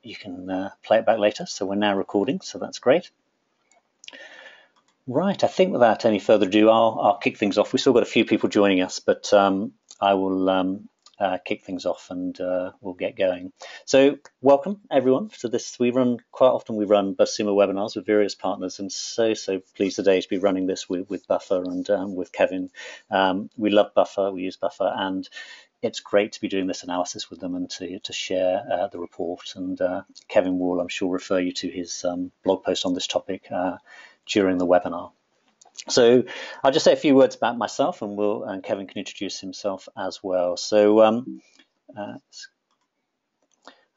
you can play it back later. So we're now recording, so that's great. Right, I think without any further ado, I'll kick things off. We've still got a few people joining us, but I will kick things off and we'll get going. So welcome everyone to this. We run Buzzsumo webinars with various partners, and so pleased today to be running this with Buffer and with Kevin. We love Buffer, we use Buffer, and it's great to be doing this analysis with them and to share the report. And Kevin will, I'm sure, refer you to his blog post on this topic during the webinar. So I'll just say a few words about myself, and Kevin can introduce himself as well. So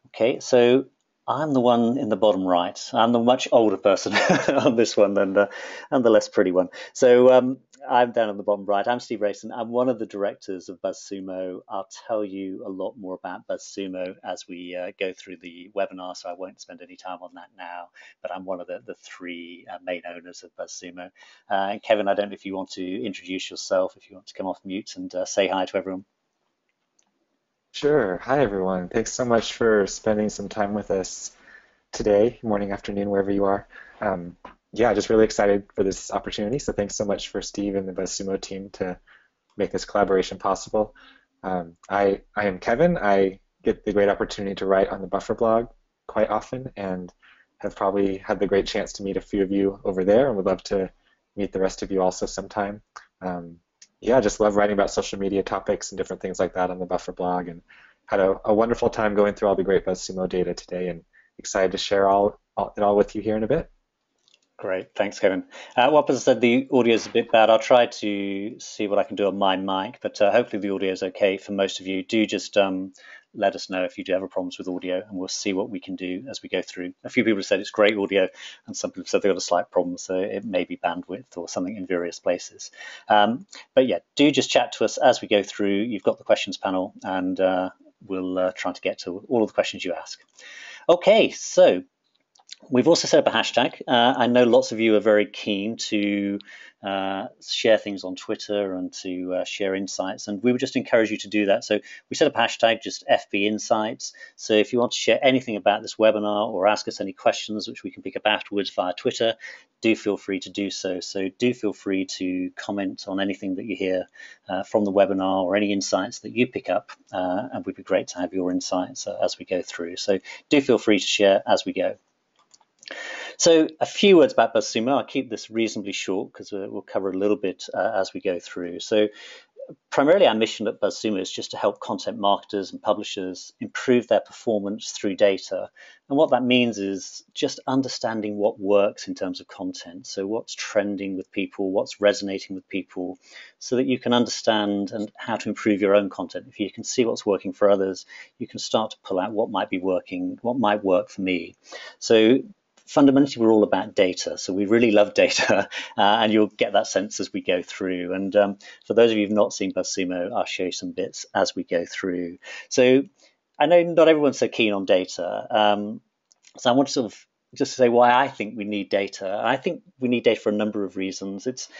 okay, so I'm the one in the bottom right. I'm the much older person on this one than the less pretty one. So I'm down in the bottom right. I'm Steve Rayson. I'm one of the directors of Buzzsumo. I'll tell you a lot more about Buzzsumo as we go through the webinar, so I won't spend any time on that now. But I'm one of the three main owners of Buzzsumo. And Kevin, I don't know if you want to introduce yourself, if you want to come off mute and say hi to everyone. Sure. Hi, everyone. Thanks so much for spending some time with us today, morning, afternoon, wherever you are. Yeah, just really excited for this opportunity. So thanks so much for Steve and the Buzzsumo team to make this collaboration possible. I am Kevin. I get the great opportunity to write on the Buffer blog quite often and have probably had the great chance to meet a few of you over there and would love to meet the rest of you also sometime. Yeah, just love writing about social media topics and different things like that on the Buffer blog, and had a wonderful time going through all the great Buzzsumo data today, and excited to share it all with you here in a bit. Great, thanks, Kevin. Well, as I said, the audio is a bit bad. I'll try to see what I can do on my mic, but hopefully the audio is okay for most of you. Do just let us know if you do have problems with audio, and we'll see what we can do as we go through. A few people have said it's great audio, and some people have said they've got a slight problem, so it may be bandwidth or something in various places. But yeah, do just chat to us as we go through. You've got the questions panel, and we'll try to get to all of the questions you ask. Okay, so we've also set up a hashtag. I know lots of you are very keen to share things on Twitter and to share insights, and we would just encourage you to do that. So we set up a hashtag, just FB Insights. So if you want to share anything about this webinar or ask us any questions, which we can pick up afterwards via Twitter, do feel free to do so. So do feel free to comment on anything that you hear from the webinar or any insights that you pick up, and it would be great to have your insights as we go through. So do feel free to share as we go. So a few words about Buzzsumo. I'll keep this reasonably short because we'll cover a little bit as we go through. So primarily our mission at Buzzsumo is just to help content marketers and publishers improve their performance through data. And what that means is just understanding what works in terms of content. So what's trending with people, what's resonating with people, so that you can understand and how to improve your own content. If you can see what's working for others, you can start to pull out what might be working, what might work for me. So fundamentally, we're all about data, so we really love data, and you'll get that sense as we go through. And for those of you who've not seen Buzzsumo, I'll show you some bits as we go through. So I know not everyone's so keen on data, so I want to sort of just say why I think we need data. I think we need data for a number of reasons. It's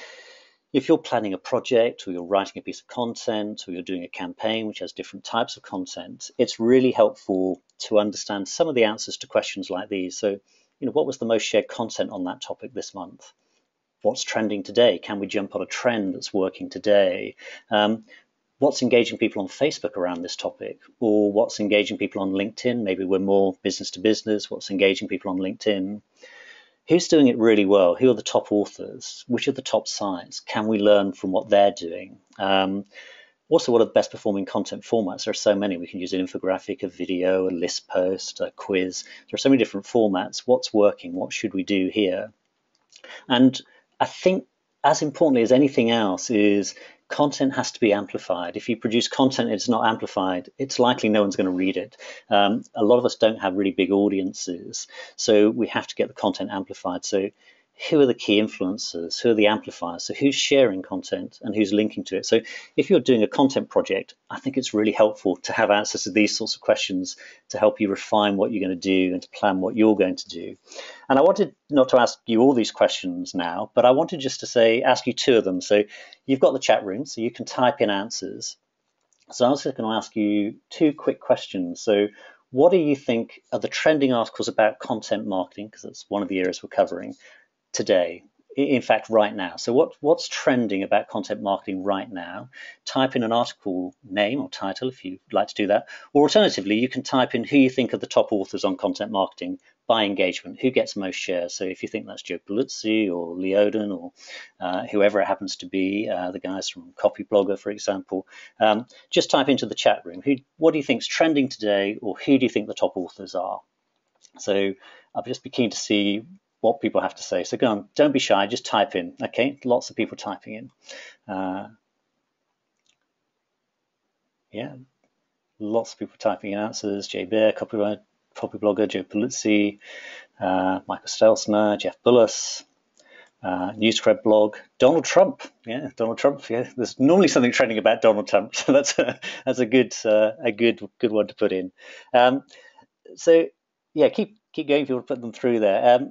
if you're planning a project, or you're writing a piece of content, or you're doing a campaign which has different types of content, it's really helpful to understand some of the answers to questions like these. So, what was the most shared content on that topic this month? What's trending today? Can we jump on a trend that's working today? What's engaging people on Facebook around this topic? Or what's engaging people on LinkedIn? Maybe we're more business to business. What's engaging people on LinkedIn? Who's doing it really well? Who are the top authors? Which are the top sites? Can we learn from what they're doing? Also, what are the best performing content formats? There are so many. We can use an infographic, a video, a list post, a quiz. There are so many different formats. What's working? What should we do here? And I think as importantly as anything else is content has to be amplified. If you produce content and it's not amplified, it's likely no one's going to read it. A lot of us don't have really big audiences, so we have to get the content amplified. So who are the key influencers? Who are the amplifiers? So who's sharing content and who's linking to it? So if you're doing a content project, I think it's really helpful to have answers to these sorts of questions to help you refine what you're going to do and to plan what you're going to do. And I wanted not to ask you all these questions now, but I wanted just to ask you two of them. So you've got the chat room, so you can type in answers. So I was just going to ask you two quick questions. So what do you think are the trending articles about content marketing, because that's one of the areas we're covering today, in fact right now. So what's trending about content marketing right now? Type in an article name or title if you'd like to do that, or alternatively you can type in who you think are the top authors on content marketing by engagement, who gets most shares. So if you think that's Joe Paluzzi or Lee Odin or whoever it happens to be, the guys from Copy Blogger, for example, just type into the chat room, what do you think is trending today, or who do you think the top authors are? So I'll just be keen to see what people have to say. So go on, don't be shy, just type in. Okay, lots of people typing in. Yeah, lots of people typing in answers. Jay Bear, Copy Blogger, Joe Paluzzi, Michael Stelsner, Jeff Bullis, Newscred blog, Donald Trump. Yeah, Donald Trump. Yeah, there's normally something trending about Donald Trump, so that's a good one to put in. So yeah, keep going if you want to put them through there.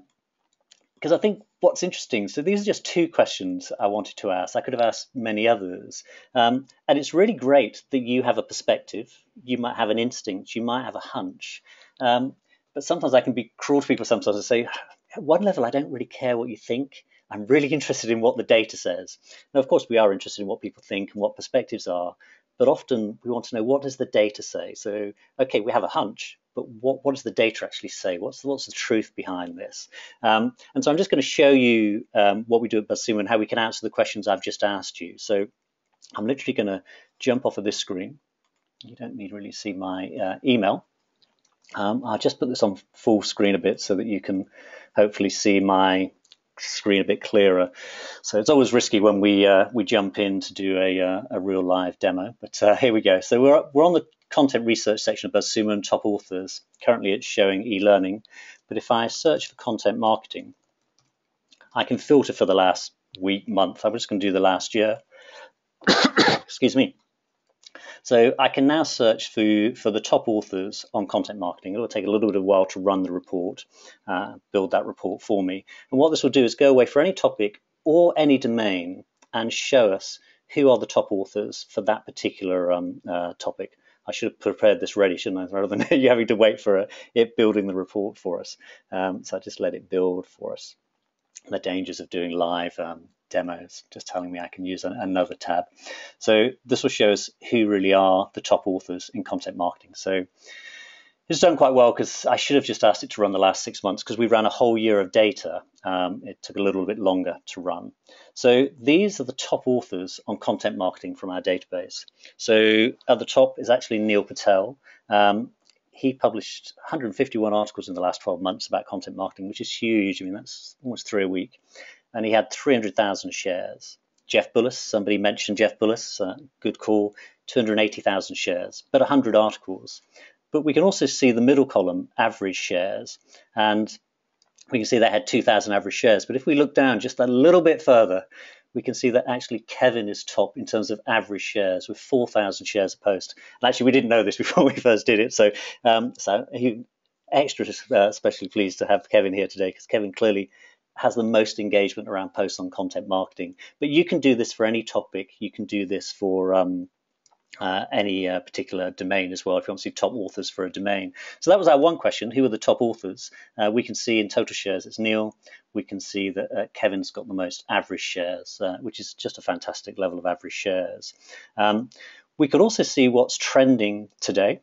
Because I think what's interesting, so these are just two questions I wanted to ask. I could have asked many others. And it's really great that you have a perspective. You might have an instinct. You might have a hunch. But sometimes I can be cruel to people sometimes and say, at one level, I don't really care what you think. I'm really interested in what the data says. Now, of course, we are interested in what people think and what perspectives are. But often we want to know, what does the data say? So, okay, we have a hunch, but what does the data actually say? What's the truth behind this? And so I'm just going to show you what we do at Buzzsumo and how we can answer the questions I've just asked you. So I'm literally going to jump off of this screen. You don't need to really see my email. I'll just put this on full screen a bit so that you can hopefully see my screen a bit clearer. So it's always risky when we jump in to do a real live demo, but here we go. So we're on the content research section of Buzzsumo and top authors. Currently it's showing e-learning, but if I search for content marketing, I can filter for the last week, month. I'm just going to do the last year. Excuse me. So I can now search for the top authors on content marketing. It will take a little bit of a while to run the report, build that report for me. And what this will do is go away for any topic or any domain and show us who are the top authors for that particular topic. I should have prepared this ready, shouldn't I, rather than you having to wait for it building the report for us. So I just let it build for us. The dangers of doing live demos, just telling me I can use another tab. So this will show us who really are the top authors in content marketing. So it's done quite well, because I should have just asked it to run the last 6 months, because we ran a whole year of data. It took a little bit longer to run. So these are the top authors on content marketing from our database. So at the top is actually Neil Patel. He published 151 articles in the last 12 months about content marketing, which is huge. I mean, that's almost 3 a week. And he had 300,000 shares. Jeff Bullis, somebody mentioned Jeff Bullis, good call, 280,000 shares, but 100 articles. But we can also see the middle column, average shares, and we can see they had 2,000 average shares. But if we look down just a little bit further, we can see that actually Kevin is top in terms of average shares with 4,000 shares a post. And actually, we didn't know this before we first did it. So he extra especially pleased to have Kevin here today, because Kevin clearly has the most engagement around posts on content marketing. But you can do this for any topic. You can do this for any particular domain as well, if you want to see top authors for a domain. So that was our one question: who are the top authors? We can see in total shares it's Neil. We can see that Kevin's got the most average shares, which is just a fantastic level of average shares. We could also see what's trending today.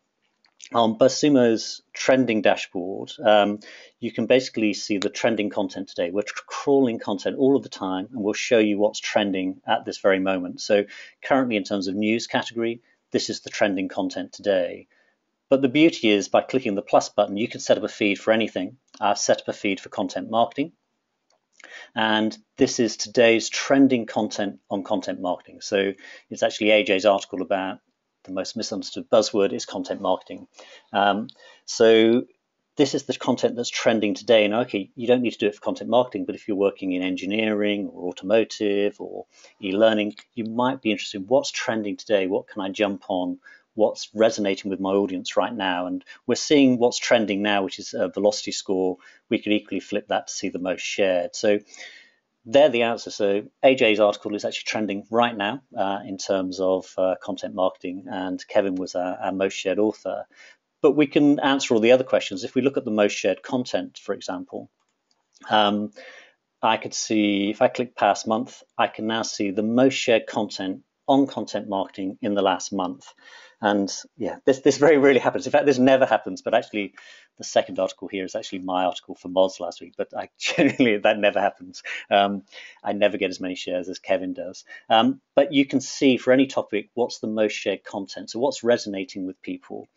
On Buzzsumo's trending dashboard, you can basically see the trending content today. We're crawling content all of the time, and we'll show you what's trending at this very moment. So currently, in terms of news category, this is the trending content today. But the beauty is, by clicking the plus button, you can set up a feed for anything. I've set up a feed for content marketing. And this is today's trending content on content marketing. So it's actually AJ's article about the most misunderstood buzzword is content marketing. So this is the content that's trending today. And okay, you don't need to do it for content marketing, but if you're working in engineering or automotive or e-learning, you might be interested in what's trending today. What can I jump on? What's resonating with my audience right now? And we're seeing what's trending now, which is a velocity score. We could equally flip that to see the most shared. So they're the answer. So AJ's article is actually trending right now in terms of content marketing, and Kevin was our most shared author. but we can answer all the other questions. If we look at the most shared content, for example, I could see, if I click past month, I can now see the most shared content on content marketing in the last month. And yeah, this very rarely happens. In fact, this never happens, but actually the second article here is actually my article for Moz last week, but generally that never happens. I never get as many shares as Kevin does. But you can see for any topic, what's the most shared content, so what's resonating with people.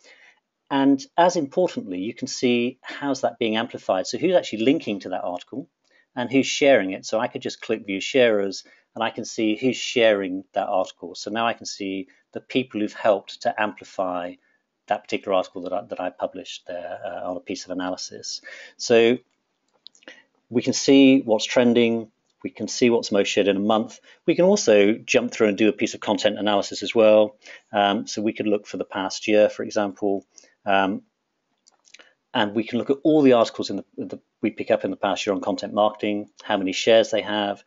And as importantly, you can see how's that being amplified. So who's actually linking to that article and who's sharing it. So I could just click view sharers and I can see who's sharing that article. So now I can see the people who've helped to amplify that particular article that I published there on a piece of analysis. So we can see what's trending. We can see what's most shared in a month. We can also jump through and do a piece of content analysis as well. So we could look for the past year, for example. And we can look at all the articles we pick up in the past year on content marketing, how many shares they have,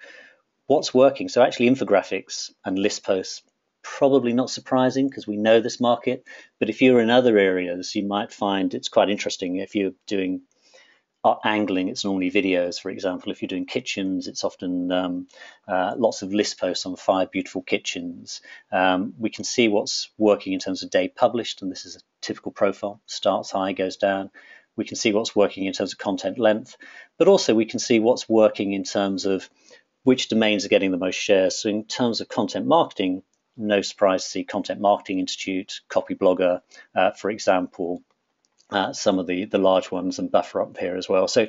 what's working. So actually infographics and list posts, probably not surprising because we know this market. But if you're in other areas, you might find it's quite interesting. If you're doing angling, it's normally videos, for example. If you're doing kitchens, it's often lots of list posts on 5 beautiful kitchens. We can see what's working in terms of day published, and this is a typical profile. Starts high, goes down. We can see what's working in terms of content length, but also we can see what's working in terms of which domains are getting the most shares. So in terms of content marketing, no surprise to see Content Marketing Institute, Copy Blogger, for example, some of the large ones, and Buffer up here as well. So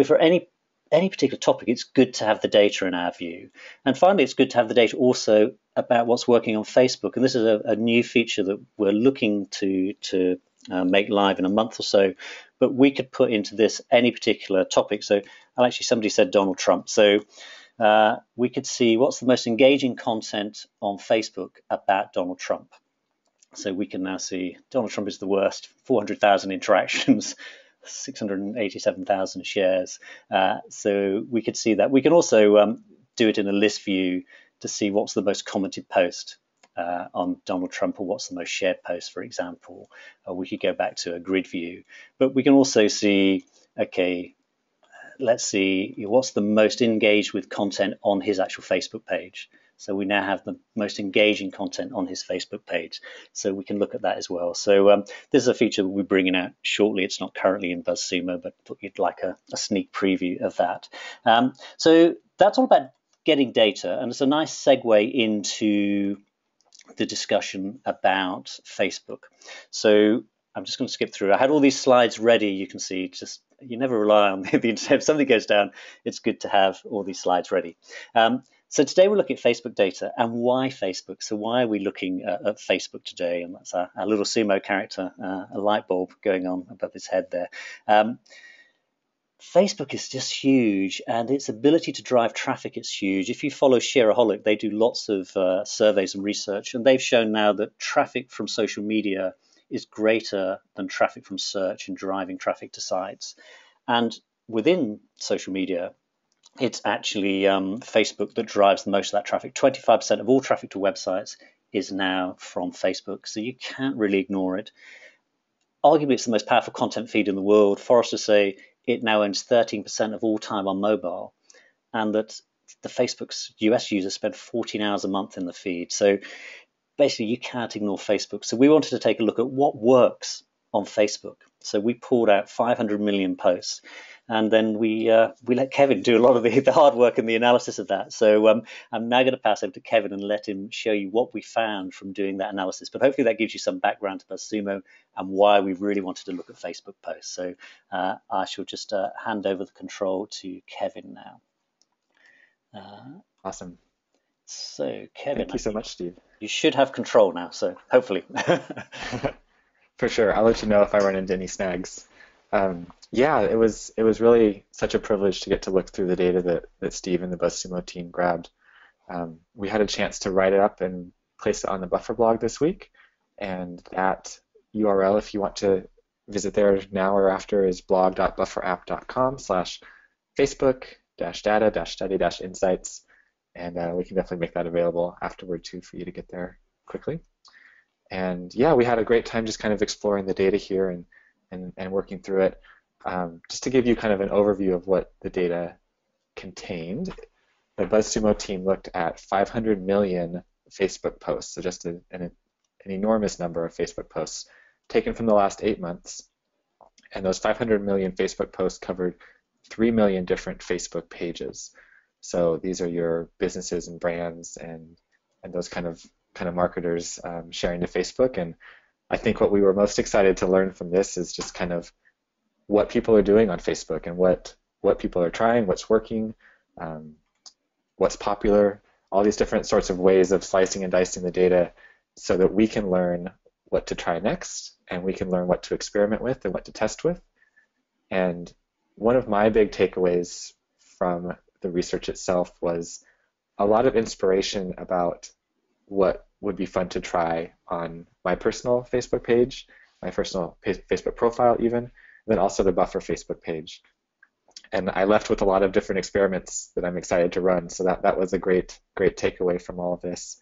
for any particular topic, it's good to have the data in our view. And finally, it's good to have the data also about what's working on Facebook. And this is a new feature that we're looking to make live in a month or so. But we could put into this any particular topic. So actually, somebody said Donald Trump. So we could see what's the most engaging content on Facebook about Donald Trump. So we can now see Donald Trump is the worst, 400,000 interactions, 687,000 shares. So we could see that. We can also do it in a list view to see what's the most commented post on Donald Trump, or what's the most shared post, for example. We could go back to a grid view. But we can also see, okay, let's see what's the most engaged with content on his actual Facebook page. So we now have the most engaging content on his Facebook page. So we can look at that as well. So this is a feature we're bringing out shortly. It's not currently in Buzzsumo, but you'd like a sneak preview of that. So that's all about getting data. And it's a nice segue into the discussion about Facebook. So I'm just going to skip through. I had all these slides ready. You can see, just you never rely on the internet. If something goes down, it's good to have all these slides ready. So today we're looking at Facebook data and why Facebook. So why are we looking at Facebook today? And that's our little Sumo character, a light bulb going on above his head there. Facebook is just huge, and its ability to drive traffic is huge. If you follow Shareaholic, they do lots of surveys and research, and they've shown now that traffic from social media is greater than traffic from search in driving traffic to sites. And within social media, it's actually Facebook that drives the most of that traffic. 25% of all traffic to websites is now from Facebook, so you can't really ignore it. Arguably, it's the most powerful content feed in the world. Forrester say it now owns 13% of all time on mobile, and that the Facebook's US users spend 14 hours a month in the feed. So basically, you can't ignore Facebook. So we wanted to take a look at what works on Facebook. So we pulled out 500 million posts, and then we let Kevin do a lot of the hard work and the analysis of that. So I'm now going to pass over to Kevin and let him show you what we found from doing that analysis. But hopefully that gives you some background to BuzzSumo and why we really wanted to look at Facebook posts. So I shall just hand over the control to Kevin now. Awesome. So Kevin, Thank you so much, Steve. You should have control now, so hopefully. For sure. I'll let you know if I run into any snags. Yeah, it was really such a privilege to get to look through the data that Steve and the BuzzSumo team grabbed. We had a chance to write it up and place it on the Buffer blog this week, and that URL, if you want to visit there now or after, is blog.bufferapp.com/Facebook-data-study-insights, and we can definitely make that available afterward too for you to get there quickly. And yeah, we had a great time just kind of exploring the data here and working through it. Just to give you kind of an overview of what the data contained, the Buzzsumo team looked at 500 million Facebook posts, so just an enormous number of Facebook posts taken from the last 8 months. And those 500 million Facebook posts covered 3 million different Facebook pages. So these are your businesses and brands and those kind of marketers sharing to Facebook. And I think what we were most excited to learn from this is just kind of what people are doing on Facebook and what people are trying, what's working, what's popular, all these different sorts of ways of slicing and dicing the data so that we can learn what to try next and we can learn what to experiment with and what to test with. And one of my big takeaways from the research itself was a lot of inspiration about what would be fun to try on my personal Facebook page, my personal Facebook profile even, and then also the Buffer Facebook page. And I left with a lot of different experiments that I'm excited to run. So that was a great takeaway from all of this.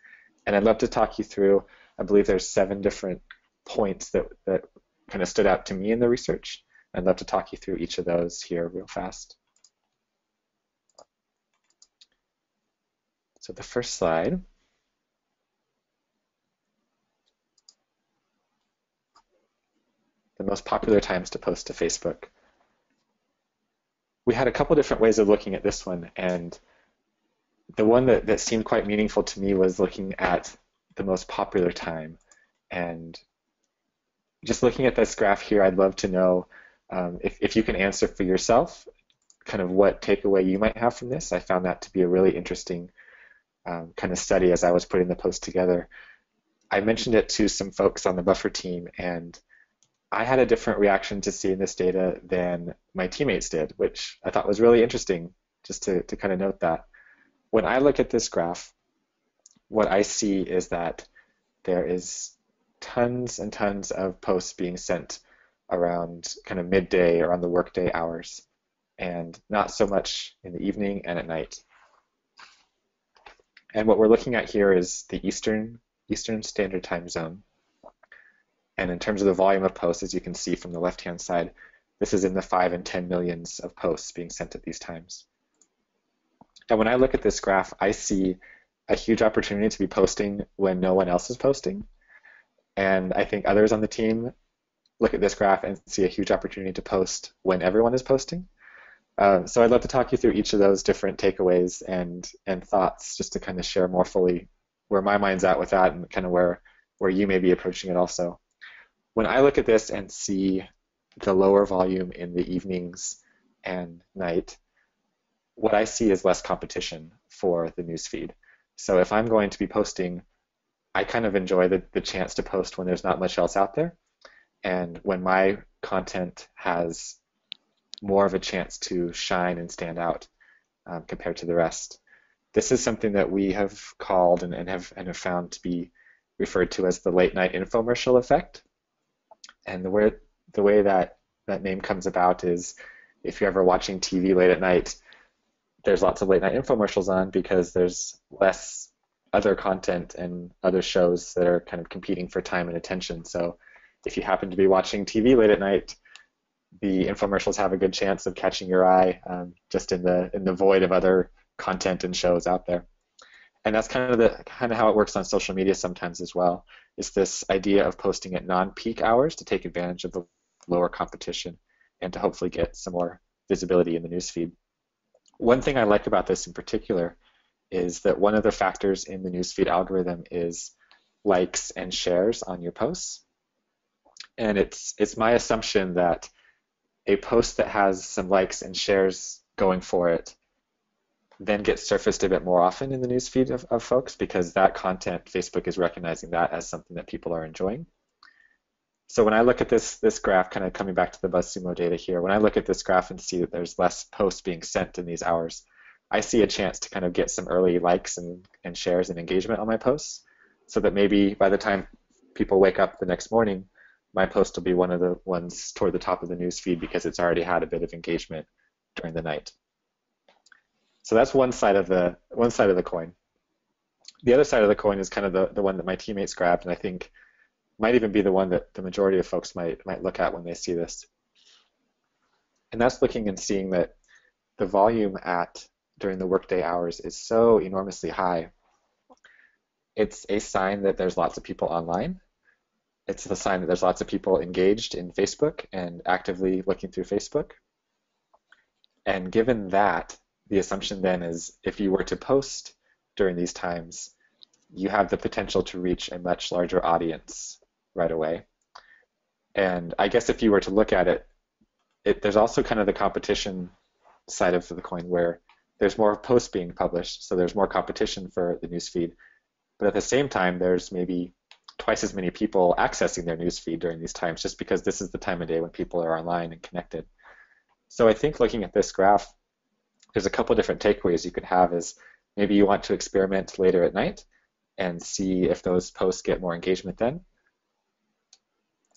And I'd love to talk you through, I believe there's 7 different points that kind of stood out to me in the research. I'd love to talk you through each of those here real fast. So the first slide. The most popular times to post to Facebook. We had a couple different ways of looking at this one, and the one that seemed quite meaningful to me was looking at the most popular time. And just looking at this graph here, I'd love to know if you can answer for yourself kind of what takeaway you might have from this. I found that to be a really interesting kind of study as I was putting the post together. I mentioned it to some folks on the Buffer team, and I had a different reaction to seeing this data than my teammates did, which I thought was really interesting, just to kind of note that. When I look at this graph, what I see is that there is tons and tons of posts being sent around kind of midday or on the workday hours, and not so much in the evening and at night. And what we're looking at here is the Eastern Standard Time Zone. And in terms of the volume of posts, as you can see from the left-hand side, this is in the 5 and 10 millions of posts being sent at these times. And when I look at this graph, I see a huge opportunity to be posting when no one else is posting. And I think others on the team look at this graph and see a huge opportunity to post when everyone is posting. So I'd love to talk you through each of those different takeaways and thoughts, just to kind of share more fully where my mind's at with that and kind of where you may be approaching it also. When I look at this and see the lower volume in the evenings and night, what I see is less competition for the newsfeed. So if I'm going to be posting, I kind of enjoy the chance to post when there's not much else out there, and when my content has more of a chance to shine and stand out compared to the rest. This is something that we have called and have found to be referred to as the late night infomercial effect. And the way that name comes about is if you're ever watching TV late at night, there's lots of late night infomercials on because there's less other content and other shows that are kind of competing for time and attention. So if you happen to be watching TV late at night, the infomercials have a good chance of catching your eye just in the void of other content and shows out there. And that's kind of how it works on social media sometimes as well. It's this idea of posting at non-peak hours to take advantage of the lower competition and to hopefully get some more visibility in the newsfeed. One thing I like about this in particular is that one of the factors in the newsfeed algorithm is likes and shares on your posts. And it's my assumption that a post that has some likes and shares going for it then gets surfaced a bit more often in the newsfeed of folks, because that content, Facebook is recognizing that as something that people are enjoying. So when I look at this graph, kind of coming back to the Buzzsumo data here, when I look at this graph and see that there's less posts being sent in these hours, I see a chance to kind of get some early likes and shares and engagement on my posts, so that maybe by the time people wake up the next morning, my post will be one of the ones toward the top of the newsfeed because it's already had a bit of engagement during the night. So that's one side of the coin. The other side of the coin is kind of the one that my teammates grabbed, and I think might even be the one that the majority of folks might look at when they see this. And that's looking and seeing that the volume during the workday hours is so enormously high. It's a sign that there's lots of people online. It's a sign that there's lots of people engaged in Facebook and actively looking through Facebook. And given that, the assumption then is if you were to post during these times, you have the potential to reach a much larger audience right away. And I guess if you were to look at it, there's also kind of the competition side of the coin where there's more posts being published, so there's more competition for the newsfeed. But at the same time, there's maybe twice as many people accessing their newsfeed during these times, just because this is the time of day when people are online and connected. So I think looking at this graph, there's a couple different takeaways you could have is maybe you want to experiment later at night and see if those posts get more engagement then.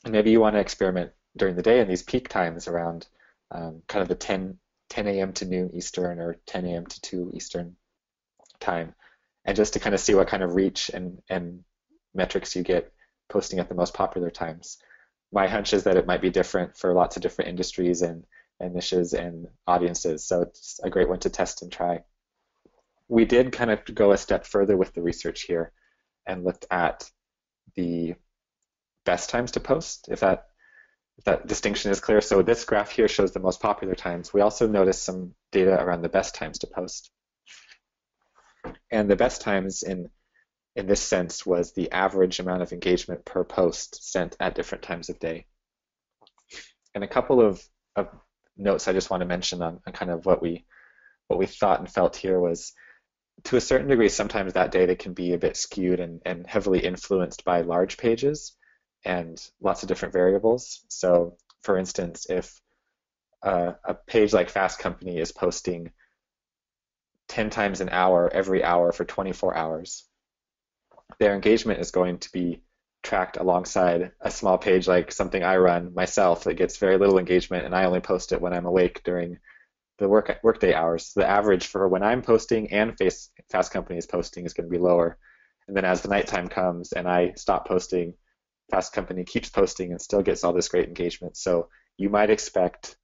And maybe you want to experiment during the day in these peak times around kind of the 10 a.m. to noon Eastern or 10 a.m. to 2 Eastern time, and just to kind of see what kind of reach and metrics you get posting at the most popular times. My hunch is that it might be different for lots of different industries and niches and audiences, so it's a great one to test and try. We did kind of go a step further with the research here and looked at the best times to post, if that distinction is clear. So this graph here shows the most popular times. We also noticed some data around the best times to post. And the best times in this sense was the average amount of engagement per post sent at different times of day. And a couple of notes I just want to mention on kind of what we thought and felt here was, to a certain degree, sometimes that data can be a bit skewed and heavily influenced by large pages and lots of different variables. So for instance, if a page like Fast Company is posting 10 times an hour every hour for 24 hours, their engagement is going to be tracked alongside a small page like something I run myself that gets very little engagement, and I only post it when I'm awake during the workday hours. The average for when I'm posting and Fast Company is posting is going to be lower. And then as the nighttime comes and I stop posting, Fast Company keeps posting and still gets all this great engagement. So you might expect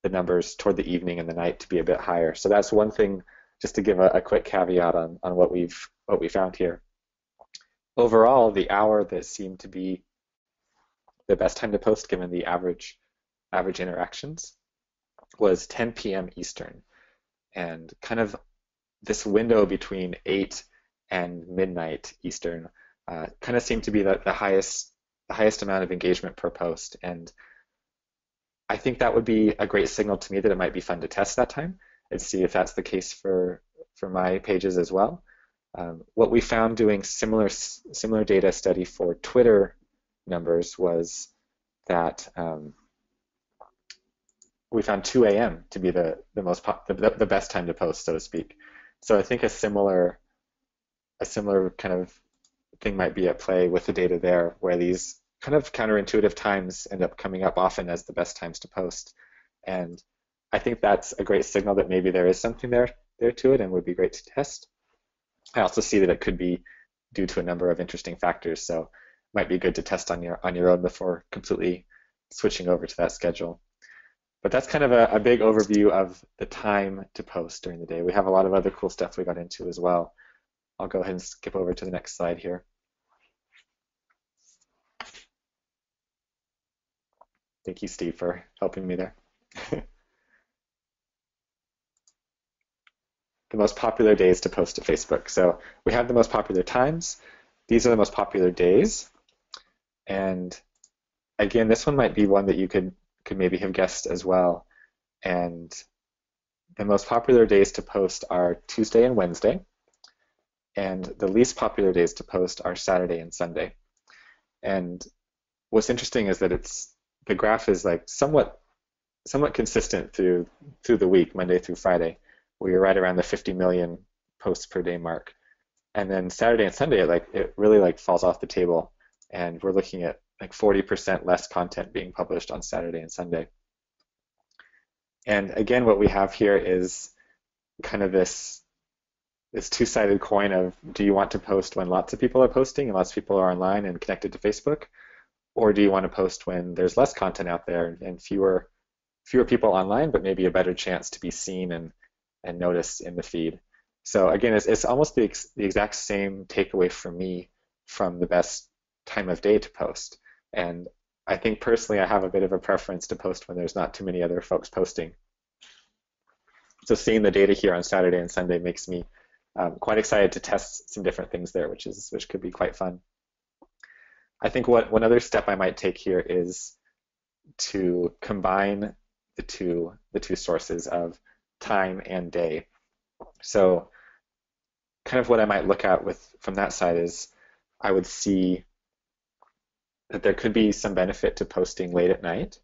the numbers toward the evening and the night to be a bit higher. So that's one thing, just to give a quick caveat on what we found here. Overall, the hour that seemed to be the best time to post, given the average interactions, was 10 p.m. Eastern. And kind of this window between 8 and midnight Eastern kind of seemed to be the highest amount of engagement per post. And I think that would be a great signal to me that it might be fun to test that time and see if that's the case for my pages as well. What we found doing similar data study for Twitter numbers was that we found 2 a.m. to be the best time to post, so to speak. So I think a similar kind of thing might be at play with the data there, where these kind of counterintuitive times end up coming up often as the best times to post. And I think that's a great signal that maybe there is something there to it and would be great to test. I also see that it could be due to a number of interesting factors, so it might be good to test on your own before completely switching over to that schedule. But that's kind of a big overview of the time to post during the day. We have a lot of other cool stuff we got into as well. I'll go ahead and skip over to the next slide here. Thank you, Steve, for helping me there. The most popular days to post to Facebook. So we have the most popular times. These are the most popular days. And again, this one might be one that you could maybe have guessed as well. And the most popular days to post are Tuesday and Wednesday. And the least popular days to post are Saturday and Sunday. And what's interesting is that the graph is like somewhat consistent through the week, Monday through Friday, where you're right around the 50 million posts per day mark. And then Saturday and Sunday, it really falls off the table, and we're looking at 40% less content being published on Saturday and Sunday. And again, what we have here is kind of this two-sided coin of, do you want to post when lots of people are posting and lots of people are online and connected to Facebook, Or do you want to post when there's less content out there and fewer people online, but maybe a better chance to be seen and noticed in the feed? So again, it's almost the exact same takeaway for me from the best time of day to post. And I think personally, I have a bit of a preference to post when there's not too many other folks posting. So seeing the data here on Saturday and Sunday makes me quite excited to test some different things there, which could be quite fun. I think one other step I might take here is to combine the two sources of time and day. So kind of what I might look at from that side is I would see that there could be some benefit to posting late at night,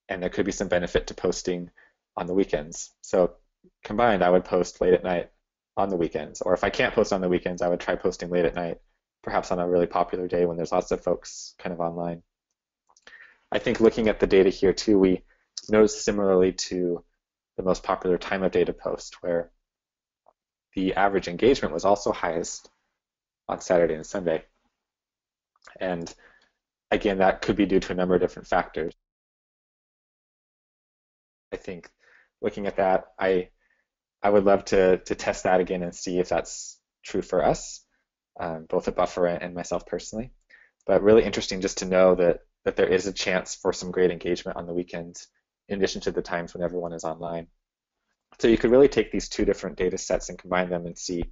and there could be some benefit to posting on the weekends. So combined, I would post late at night on the weekends, or if I can't post on the weekends, I would try posting late at night, perhaps on a really popular day when there's lots of folks kind of online. I think looking at the data here too, we notice similarly to the most popular time of day to post, where the average engagement was also highest on Saturday and Sunday. And again, that could be due to a number of different factors. I think looking at that, I would love to test that again and see if that's true for us, both at Buffer and myself personally. But really interesting just to know that there is a chance for some great engagement on the weekends, in addition to the times when everyone is online. So you could really take these two different data sets and combine them and see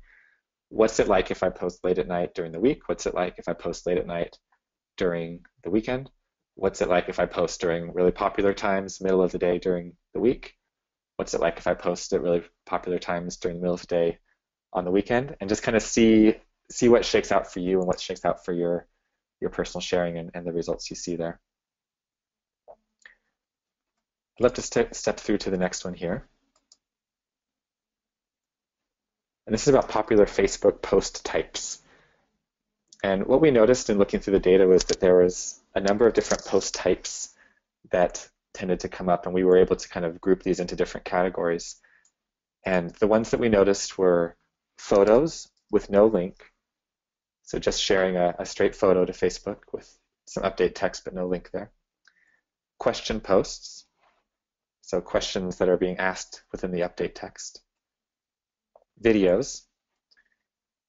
what's it like if I post late at night during the week? What's it like if I post late at night during the weekend? What's it like if I post during really popular times, middle of the day during the week? What's it like if I post at really popular times during the middle of the day on the weekend? And just kind of see what shakes out for you and what shakes out for your personal sharing and the results you see there. I'd love to step through to the next one here. And this is about popular Facebook post types. And what we noticed in looking through the data was that there was a number of different post types that tended to come up, and we were able to kind of group these into different categories. And the ones that we noticed were photos with no link, so just sharing a straight photo to Facebook with some update text but no link there. Question posts, so questions that are being asked within the update text. Videos,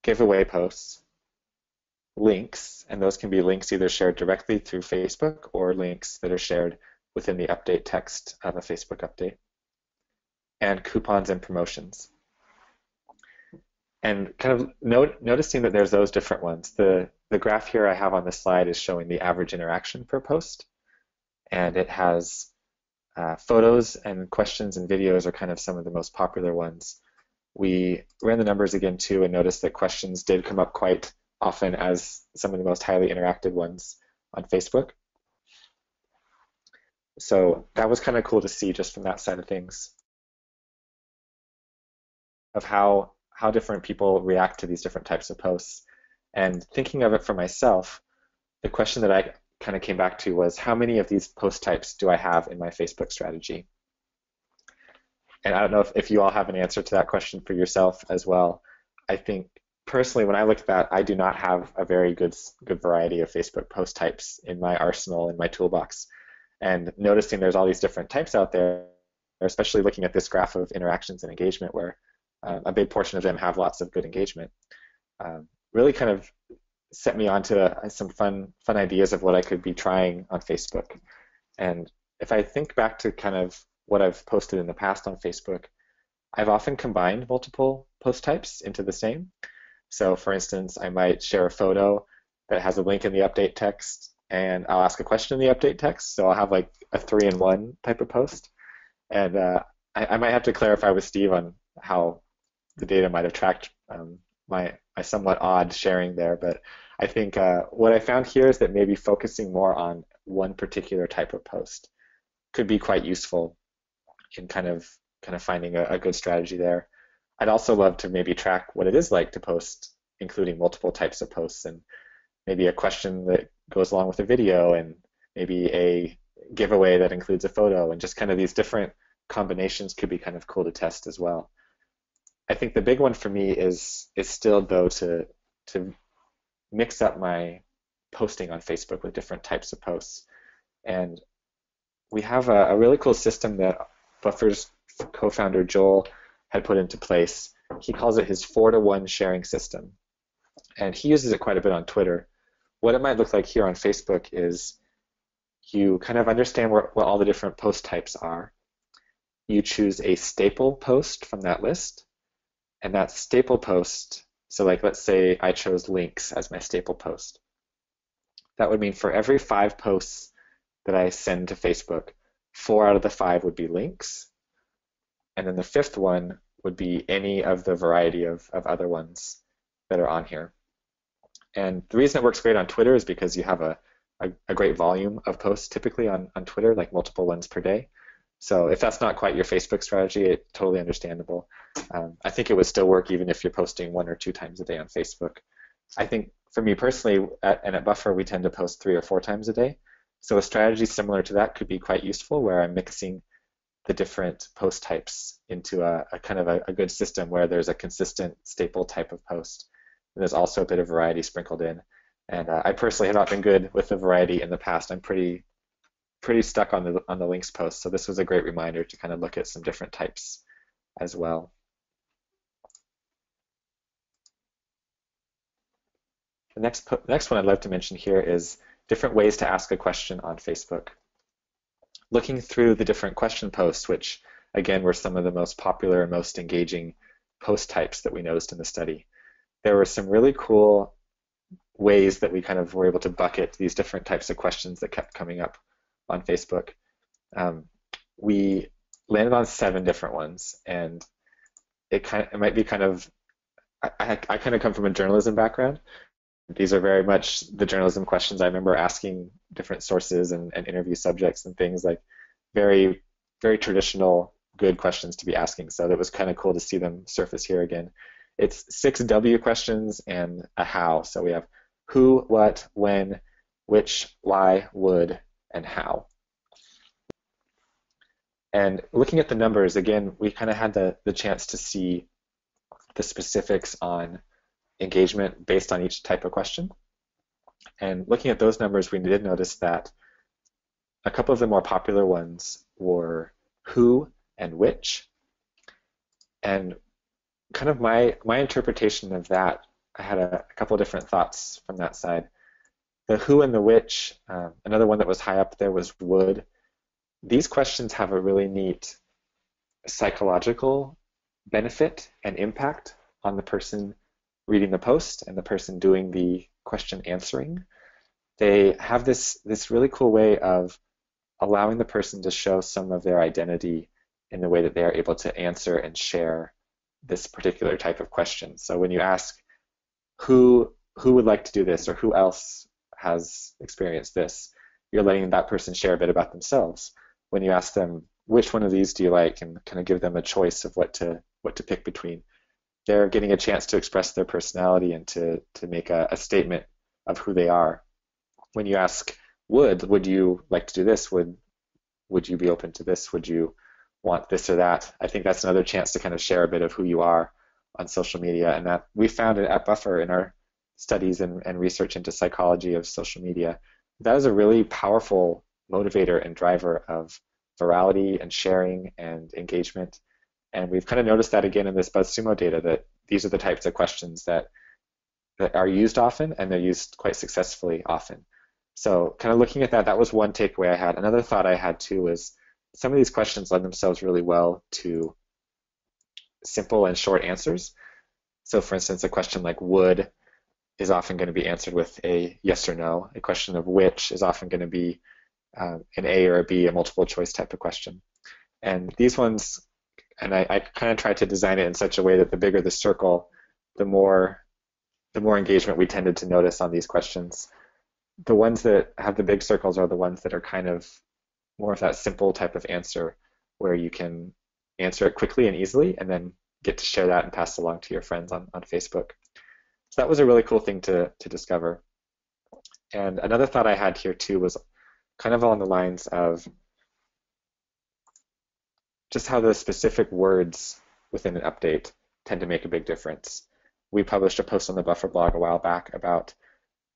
giveaway posts, links, and those can be links either shared directly through Facebook or links that are shared within the update text of a Facebook update, and coupons and promotions. And kind of noticing that there's those different ones. The graph here I have on this slide is showing the average interaction per post, and it has photos and questions and videos are kind of some of the most popular ones. We ran the numbers again too and noticed that questions did come up quite often as some of the most highly interacted ones on Facebook. So that was kind of cool to see just from that side of things, of how different people react to these different types of posts. And thinking of it for myself, the question that I kind of came back to was, how many of these post types do I have in my Facebook strategy? And I don't know if you all have an answer to that question for yourself as well. I think personally, when I look at that, I do not have a very good variety of Facebook post types in my arsenal, in my toolbox. And noticing there's all these different types out there, especially looking at this graph of interactions and engagement, where a big portion of them have lots of good engagement, really kind of set me onto some fun ideas of what I could be trying on Facebook. And if I think back to kind of what I've posted in the past on Facebook, I've often combined multiple post types into the same. So for instance, I might share a photo that has a link in the update text, and I'll ask a question in the update text. So I'll have like a 3-in-1 type of post. And I might have to clarify with Steve on how the data might have tracked my somewhat odd sharing there. But I think what I found here is that maybe focusing more on one particular type of post could be quite useful in kind of finding a good strategy there. I'd also love to maybe track what it is like to post, including multiple types of posts, and maybe a question that goes along with a video, and maybe a giveaway that includes a photo, and just kind of these different combinations could be kind of cool to test as well. I think the big one for me is still though to mix up my posting on Facebook with different types of posts. And we have a really cool system that Buffer's co-founder Joel had put into place. He calls it his 4-to-1 sharing system. And he uses it quite a bit on Twitter. What it might look like here on Facebook is you kind of understand what all the different post types are. You choose a staple post from that list, and that staple post, so like let's say I chose links as my staple post. That would mean for every 5 posts that I send to Facebook, 4 out of the 5 would be links, and then the 5th one would be any of the variety of other ones that are on here. And the reason it works great on Twitter is because you have a great volume of posts typically on Twitter, like multiple ones per day. So if that's not quite your Facebook strategy, it's totally understandable. I think it would still work even if you're posting 1 or 2 times a day on Facebook. I think for me personally, at Buffer, we tend to post 3 or 4 times a day. So a strategy similar to that could be quite useful, where I'm mixing the different post types into a kind of a good system where there's a consistent staple type of post. And there's also a bit of variety sprinkled in. And I personally have not been good with the variety in the past. I'm pretty stuck on the links post. So this was a great reminder to kind of look at some different types as well. The next one I'd like to mention here is different ways to ask a question on Facebook. Looking through the different question posts, which again were some of the most popular and most engaging post types that we noticed in the study, there were some really cool ways that we kind of were able to bucket these different types of questions that kept coming up on Facebook. We landed on 7 different ones, and it might be kind of, I kind of come from a journalism background. These are very much the journalism questions I remember asking different sources and interview subjects and things, like very, very traditional, good questions to be asking. So it was kind of cool to see them surface here again. It's 6 W questions and a how. So we have who, what, when, which, why, would, and how. And looking at the numbers, again, we kind of had the chance to see the specifics on engagement based on each type of question. And looking at those numbers, we did notice that a couple of the more popular ones were who and which. And kind of my interpretation of that, I had a couple of different thoughts from that side. The who and the which, another one that was high up there was would. These questions have a really neat psychological benefit and impact on the person reading the post and the person doing the question answering. They have this really cool way of allowing the person to show some of their identity in the way that they are able to answer and share this particular type of question. So when you ask who would like to do this, or who else has experienced this, you're letting that person share a bit about themselves. When you ask them which one of these do you like, and kind of give them a choice of what to pick between, they're getting a chance to express their personality and to make a statement of who they are. When you ask would you like to do this, would you be open to this, would you want this or that, I think that's another chance to kind of share a bit of who you are on social media. And that we found it at Buffer in our studies and research into psychology of social media. That is a really powerful motivator and driver of virality and sharing and engagement. And we've kind of noticed that again in this Buzzsumo data, that these are the types of questions that are used often, and they're used quite successfully often. So kind of looking at that, that was one takeaway I had. Another thought I had too was some of these questions lend themselves really well to simple and short answers. So for instance, a question like would is often going to be answered with a yes or no. A question of which is often going to be an A or a B, a multiple choice type of question. And these ones, and I kind of tried to design it in such a way that the bigger the circle, the more engagement we tended to notice on these questions. The ones that have the big circles are the ones that are kind of more of that simple type of answer, where you can answer it quickly and easily and then get to share that and pass it along to your friends on Facebook. So that was a really cool thing to discover. And another thought I had here too was kind of along the lines of just how the specific words within an update tend to make a big difference. We published a post on the Buffer blog a while back about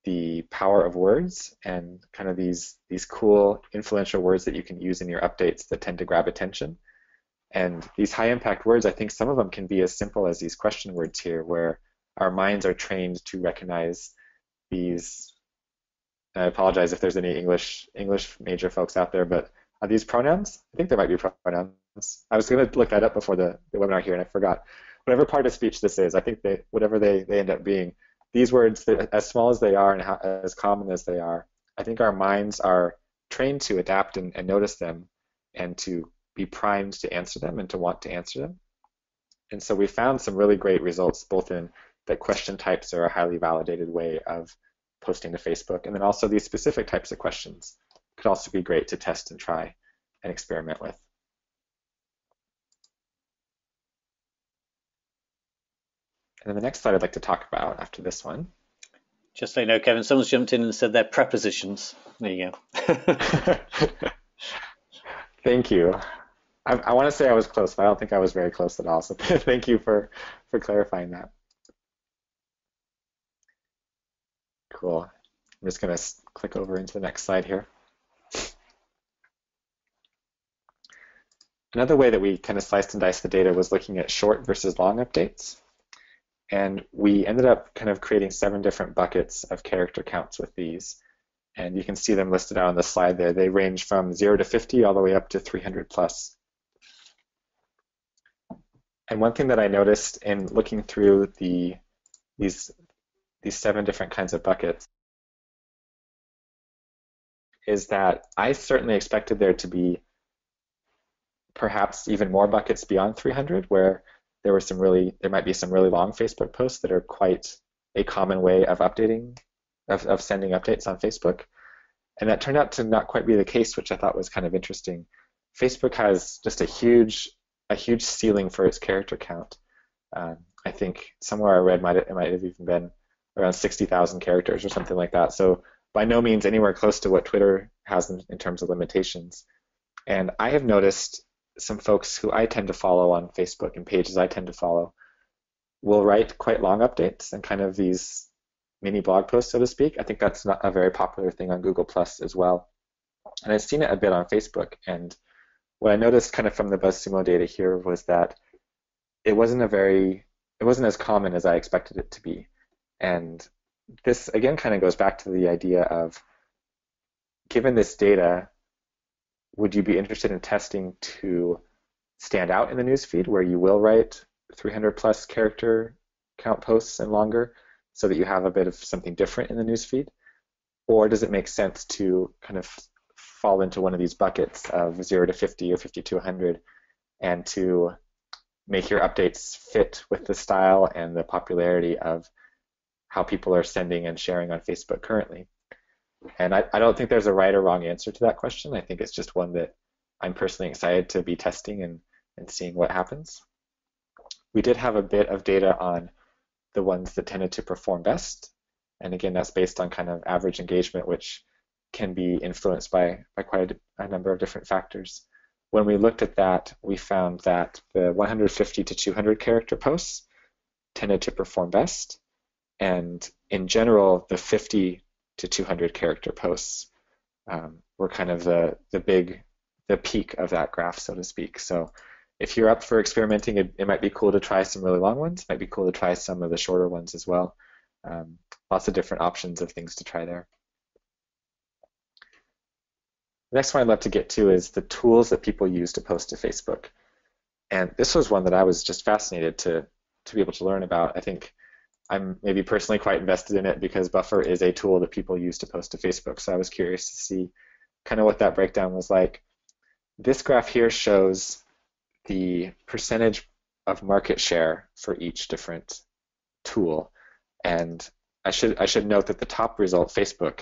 the power of words and kind of these cool influential words that you can use in your updates that tend to grab attention. And these high impact words, I think some of them can be as simple as these question words here, where our minds are trained to recognize these. And I apologize if there's any English major folks out there, but are these pronouns? I think there might be pronouns. I was going to look that up before the webinar here, and I forgot. Whatever part of speech this is, I think whatever they end up being, these words, as small as they are and as common as they are, I think our minds are trained to adapt and notice them and to be primed to answer them and to want to answer them. And so we found some really great results, both in that question types are a highly validated way of posting to Facebook, and then also these specific types of questions could also be great to test and try and experiment with. And then the next slide I'd like to talk about after this one. Just so you know, Kevin, someone's jumped in and said they're prepositions. There you go. Thank you. I want to say I was close, but I don't think I was very close at all. So thank you for clarifying that. Cool. I'm just going to click over into the next slide here. Another way that we kind of sliced and diced the data was looking at short versus long updates. And we ended up kind of creating 7 different buckets of character counts with these. And you can see them listed out on the slide there. They range from 0 to 50 all the way up to 300 plus. And one thing that I noticed in looking through these 7 different kinds of buckets is that I certainly expected there to be perhaps even more buckets beyond 300, where there might be some really long Facebook posts that are quite a common way of updating, of sending updates on Facebook. And that turned out to not quite be the case, which I thought was kind of interesting. Facebook has just a huge ceiling for its character count. I think somewhere I read it might have even been around 60,000 characters or something like that. So by no means anywhere close to what Twitter has in terms of limitations. And I have noticed some folks who I tend to follow on Facebook and pages I tend to follow will write quite long updates and kind of these mini blog posts, so to speak. I think that's not a very popular thing on Google Plus as well. And I've seen it a bit on Facebook. And what I noticed kind of from the Buzzsumo data here was that it wasn't as common as I expected it to be. And this again kind of goes back to the idea of, given this data, would you be interested in testing to stand out in the newsfeed where you will write 300 plus character count posts and longer so that you have a bit of something different in the newsfeed? Or does it make sense to kind of fall into one of these buckets of 0 to 50 or 50 to 100 and to make your updates fit with the style and the popularity of how people are sending and sharing on Facebook currently? And I don't think there's a right or wrong answer to that question. I think it's just one that I'm personally excited to be testing and seeing what happens. We did have a bit of data on the ones that tended to perform best. And again, that's based on kind of average engagement, which can be influenced by quite a number of different factors. When we looked at that, we found that the 150 to 200 character posts tended to perform best. And in general, the 50 to 200 character posts were kind of the peak of that graph, so to speak. So if you're up for experimenting, it might be cool to try some really long ones. It might be cool to try some of the shorter ones as well. Lots of different options of things to try there. The next one I'd love to get to is the tools that people use to post to Facebook. And this was one that I was just fascinated to be able to learn about. I think I'm maybe personally quite invested in it because Buffer is a tool that people use to post to Facebook. So I was curious to see kind of what that breakdown was like. This graph here shows the percentage of market share for each different tool. And I should note that the top result, Facebook,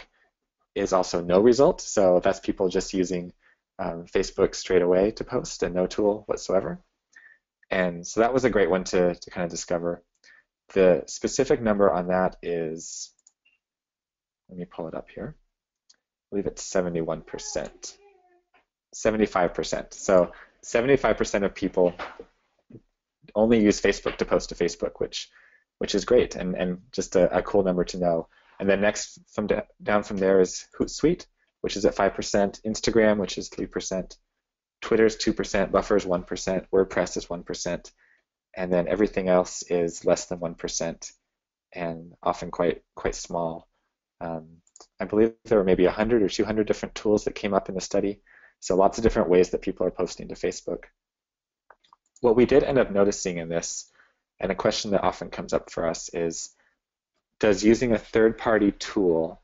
is also no result. So that's people just using Facebook straight away to post and no tool whatsoever. And so that was a great one to kind of discover. The specific number on that is, let me pull it up here. I believe it's 71%, 75%. So 75% of people only use Facebook to post to Facebook, which is great and just a cool number to know. And then next down from there is Hootsuite, which is at 5%, Instagram, which is 3%, Twitter is 2%, Buffer is 1%, WordPress is 1%, and then everything else is less than 1% and often quite small. I believe there were maybe 100 or 200 different tools that came up in the study, so lots of different ways that people are posting to Facebook. What we did end up noticing in this, and a question that often comes up for us, is does using a third-party tool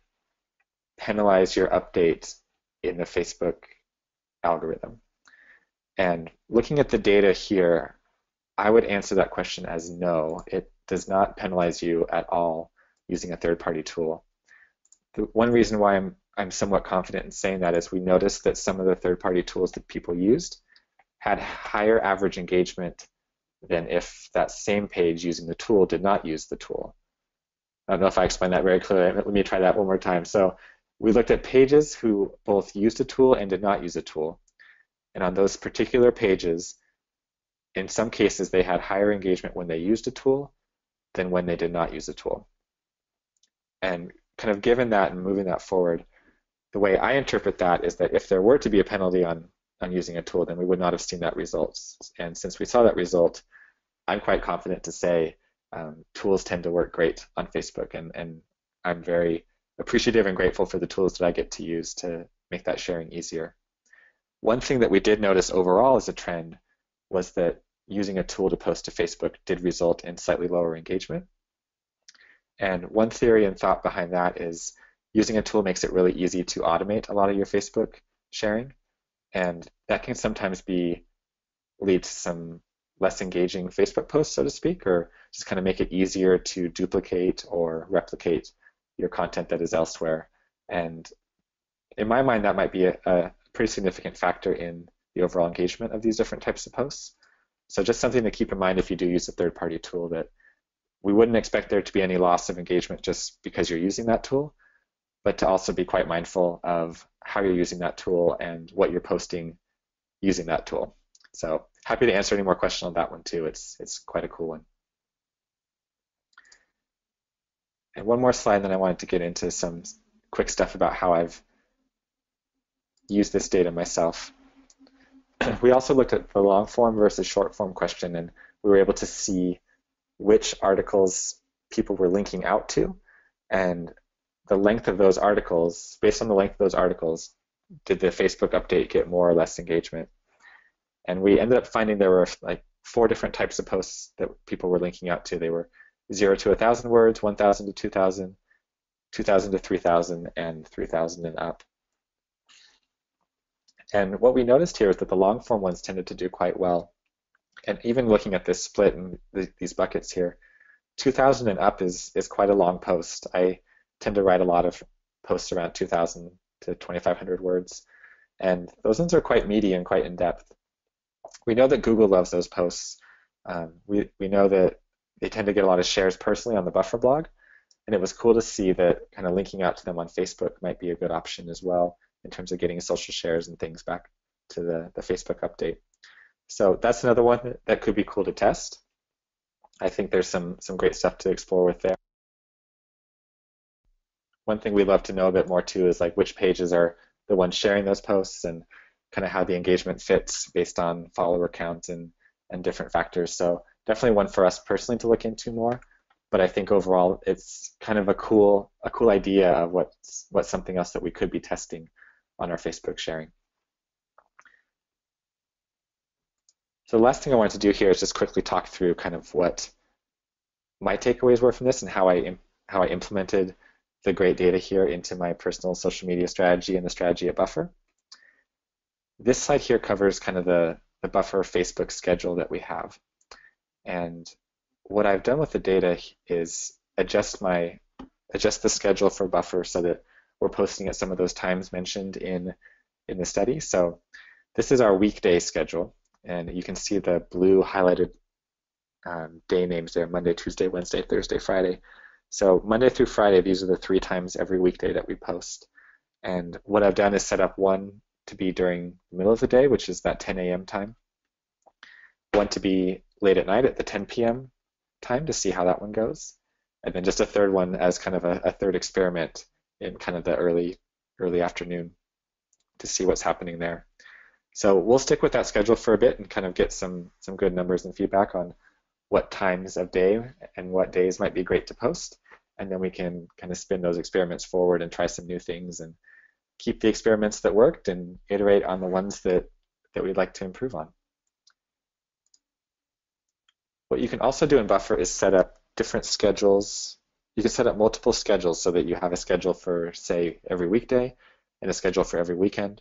penalize your update in the Facebook algorithm? And looking at the data here, I would answer that question as no. It does not penalize you at all using a third-party tool. The one reason why I'm somewhat confident in saying that is we noticed that some of the third-party tools that people used had higher average engagement than if that same page using the tool did not use the tool. I don't know if I explained that very clearly. Let me try that one more time. So we looked at pages who both used a tool and did not use a tool. And on those particular pages, in some cases, they had higher engagement when they used a tool than when they did not use a tool. And kind of given that and moving that forward, the way I interpret that is that if there were to be a penalty on using a tool, then we would not have seen that result. And since we saw that result, I'm quite confident to say tools tend to work great on Facebook, and I'm very appreciative and grateful for the tools that I get to use to make that sharing easier. One thing that we did notice overall as a trend was that using a tool to post to Facebook did result in slightly lower engagement. And one theory and thought behind that is using a tool makes it really easy to automate a lot of your Facebook sharing, and that can sometimes lead to some less engaging Facebook posts, so to speak, or just kind of make it easier to duplicate or replicate your content that is elsewhere. And in my mind, that might be a pretty significant factor in the overall engagement of these different types of posts. So just something to keep in mind if you do use a third-party tool, that we wouldn't expect there to be any loss of engagement just because you're using that tool, but to also be quite mindful of how you're using that tool and what you're posting using that tool. So happy to answer any more questions on that one too. It's quite a cool one. And one more slide, then I wanted to get into some quick stuff about how I've used this data myself. We also looked at the long form versus short form question, and we were able to see which articles people were linking out to, and the length of those articles, based on the length of those articles, did the Facebook update get more or less engagement. And we ended up finding there were like 4 different types of posts that people were linking out to. They were 0 to 1,000 words, 1,000 to 2,000, 2,000 to 3,000, and 3,000 and up. And what we noticed here is that the long form ones tended to do quite well. And even looking at this split in these buckets here, 2,000 and up is quite a long post. I tend to write a lot of posts around 2,000 to 2,500 words, and those ones are quite meaty and quite in-depth. We know that Google loves those posts. We know that they tend to get a lot of shares personally on the Buffer blog, and it was cool to see that kind of linking out to them on Facebook might be a good option as well in terms of getting social shares and things back to the Facebook update. So that's another one that could be cool to test. I think there's some great stuff to explore with there. One thing we'd love to know a bit more too is like which pages are the ones sharing those posts and kind of how the engagement fits based on follower count and different factors. So definitely one for us personally to look into more. But I think overall it's kind of a cool idea of what's something else that we could be testing on our Facebook sharing. So the last thing I wanted to do here is just quickly talk through kind of what my takeaways were from this and how I implemented the great data here into my personal social media strategy and the strategy at Buffer. This slide here covers kind of the Buffer Facebook schedule that we have. And what I've done with the data is adjust the schedule for Buffer so that we're posting at some of those times mentioned in the study. So this is our weekday schedule, and you can see the blue highlighted day names there: Monday, Tuesday, Wednesday, Thursday, Friday. So Monday through Friday, these are the 3 times every weekday that we post. And what I've done is set up one to be during the middle of the day, which is that 10 a.m. time, one to be late at night at the 10 p.m. time to see how that one goes, and then just a third one as kind of a third experiment in kind of the early afternoon to see what's happening there. So we'll stick with that schedule for a bit and kind of get some good numbers and feedback on what times of day and what days might be great to post. And then we can kind of spin those experiments forward and try some new things and keep the experiments that worked and iterate on the ones that we'd like to improve on. What you can also do in Buffer is set up different schedules. You can set up multiple schedules so that you have a schedule for, say, every weekday and a schedule for every weekend.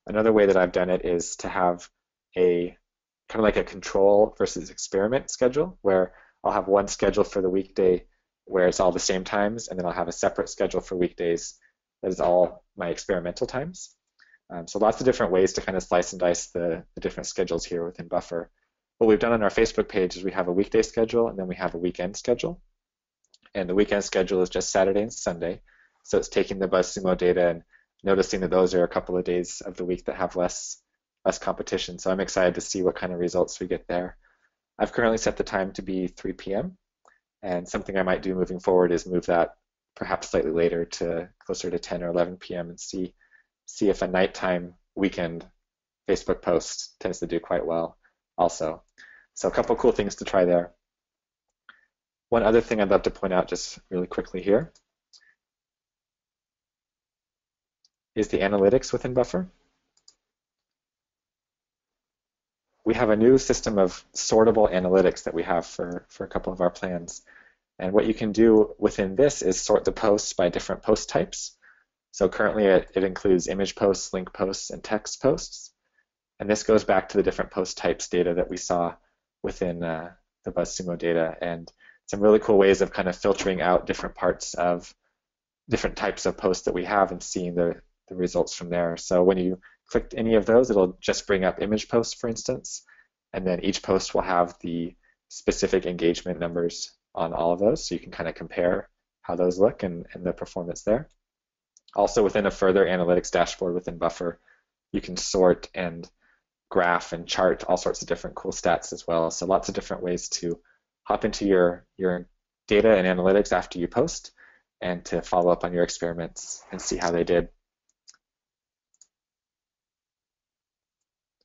Another way that I've done it is to have a kind of like a control versus experiment schedule where I'll have one schedule for the weekday where it's all the same times, and then I'll have a separate schedule for weekdays that is all my experimental times. So lots of different ways to kind of slice and dice the different schedules here within Buffer. What we've done on our Facebook page is we have a weekday schedule and then we have a weekend schedule. And the weekend schedule is just Saturday and Sunday. So it's taking the Buzzsumo data and noticing that those are a couple of days of the week that have less competition. So I'm excited to see what kind of results we get there. I've currently set the time to be 3 p.m. And something I might do moving forward is move that perhaps slightly later to closer to 10 or 11 p.m. and see if a nighttime weekend Facebook post tends to do quite well also. So a couple cool things to try there. One other thing I'd love to point out just really quickly here is the analytics within Buffer. We have a new system of sortable analytics that we have for a couple of our plans. And what you can do within this is sort the posts by different post types. So currently it includes image posts, link posts, and text posts. And this goes back to the different post types data that we saw within the Buzzsumo data, and some really cool ways of kind of filtering out different parts of different types of posts that we have and seeing the results from there. So when you click any of those, it'll just bring up image posts, for instance, and then each post will have the specific engagement numbers on all of those, so you can kind of compare how those look and the performance there. Also, within a further analytics dashboard within Buffer, you can sort and graph and chart all sorts of different cool stats as well. So lots of different ways to hop into your data and analytics after you post and to follow up on your experiments and see how they did.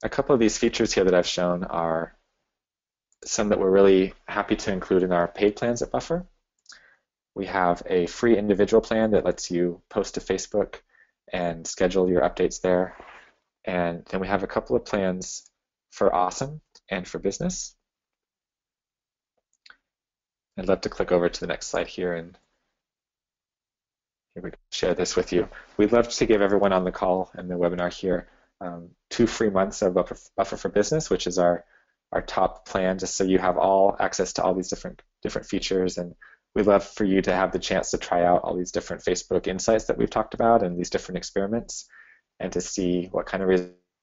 A couple of these features here that I've shown are some that we're really happy to include in our paid plans at Buffer. We have a free individual plan that lets you post to Facebook and schedule your updates there. And then we have a couple of plans for Awesome and for Business. I'd love to click over to the next slide here and here we share this with you. We'd love to give everyone on the call and the webinar here 2 free months of Buffer for Business, which is our top plan, just so you have all access to all these different features. And we'd love for you to have the chance to try out all these different Facebook insights that we've talked about and these different experiments, and to see what kind of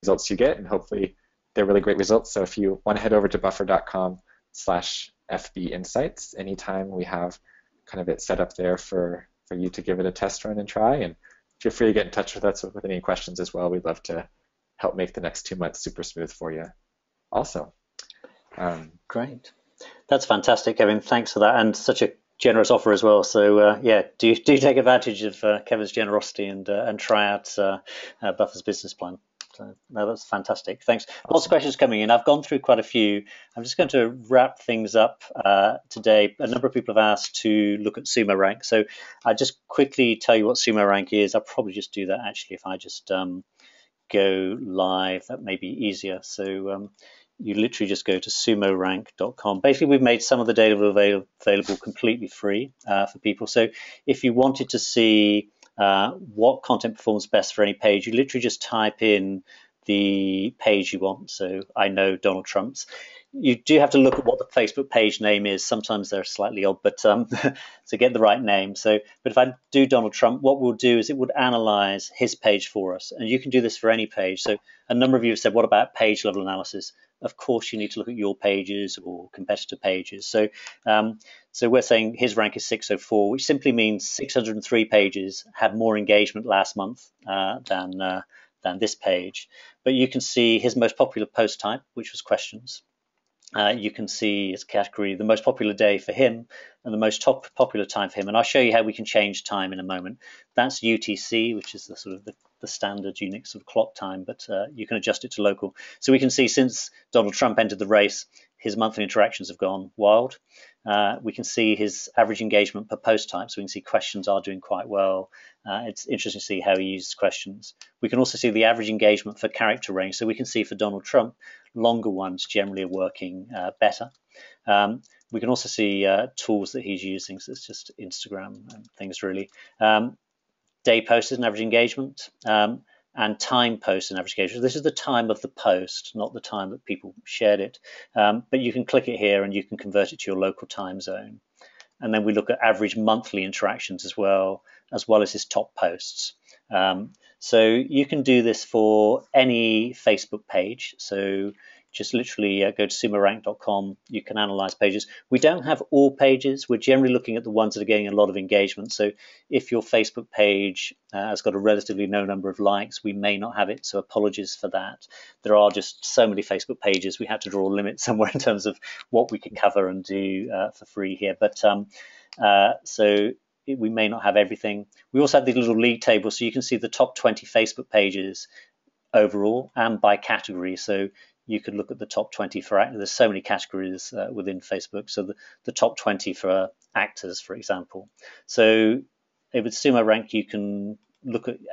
results you get. And hopefully they're really great results. So if you want to head over to buffer.com/FBinsights, anytime we have kind of it set up there for you to give it a test run and try. And feel free to get in touch with us with any questions as well. We'd love to help make the next 2 months super smooth for you also. Great. That's fantastic, Kevin. Thanks for that, and such a generous offer as well. So yeah, do take advantage of Kevin's generosity and try out Buffer's business plan. So no, that's fantastic. Thanks. Awesome. Lots of questions coming in. I've gone through quite a few. I'm just going to wrap things up today. A number of people have asked to look at Sumo Rank. So I'll just quickly tell you what Sumo Rank is. I'll probably just do that actually if I just go live. That may be easier. So you literally just go to sumorank.com. Basically, we've made some of the data available completely free for people. So if you wanted to see what content performs best for any page, you literally just type in the page you want. So I know Donald Trump's. You do have to look at what the Facebook page name is. Sometimes they're slightly odd, but to get the right name. So, but if I do Donald Trump, what we'll do is it would analyze his page for us. And you can do this for any page. So a number of you have said, what about page level analysis? Of course, you need to look at your pages or competitor pages. So, so we're saying his rank is 604, which simply means 603 pages had more engagement last month than this page. But you can see his most popular post type, which was questions. you can see his category, the most popular day for him and the most popular time for him. And I'll show you how we can change time in a moment. That's UTC, which is the sort of the standard Unix sort of clock time, but you can adjust it to local. So we can see since Donald Trump entered the race, his monthly interactions have gone wild. We can see his average engagement per post type, so we can see questions are doing quite well. It's interesting to see how he uses questions. We can also see the average engagement for character range, so we can see for Donald Trump, longer ones generally are working better. We can also see tools that he's using, so it's just Instagram and things really. Day posted and average engagement, and time posted and average engagement. This is the time of the post, not the time that people shared it. But you can click it here and you can convert it to your local time zone. And then we look at average monthly interactions as well as his top posts. So you can do this for any Facebook page. So just literally go to sumorank.com. You can analyze pages. We don't have all pages. We're generally looking at the ones that are getting a lot of engagement. So if your Facebook page has got a relatively low number of likes, we may not have it. So apologies for that. There are just so many Facebook pages. We had to draw a limit somewhere in terms of what we could cover and do for free here. But so we may not have everything. We also have these little league tables, so you can see the top 20 Facebook pages overall and by category. So you could look at the top 20 for actors. There's so many categories within Facebook. So the top 20 for actors, for example. So with Sumo Rank, you can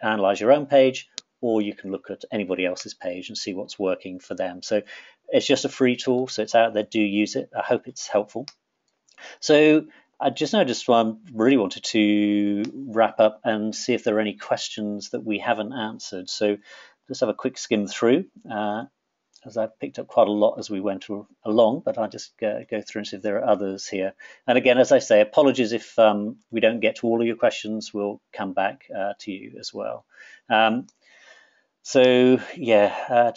analyze your own page, or you can look at anybody else's page and see what's working for them. So it's just a free tool, so it's out there. Do use it. I hope it's helpful. So I just really wanted to wrap up and see if there are any questions that we haven't answered. So just have a quick skim through, as I've picked up quite a lot as we went along, but I'll just go through and see if there are others here. And again, as I say, apologies if we don't get to all of your questions. We'll come back to you as well. So yeah,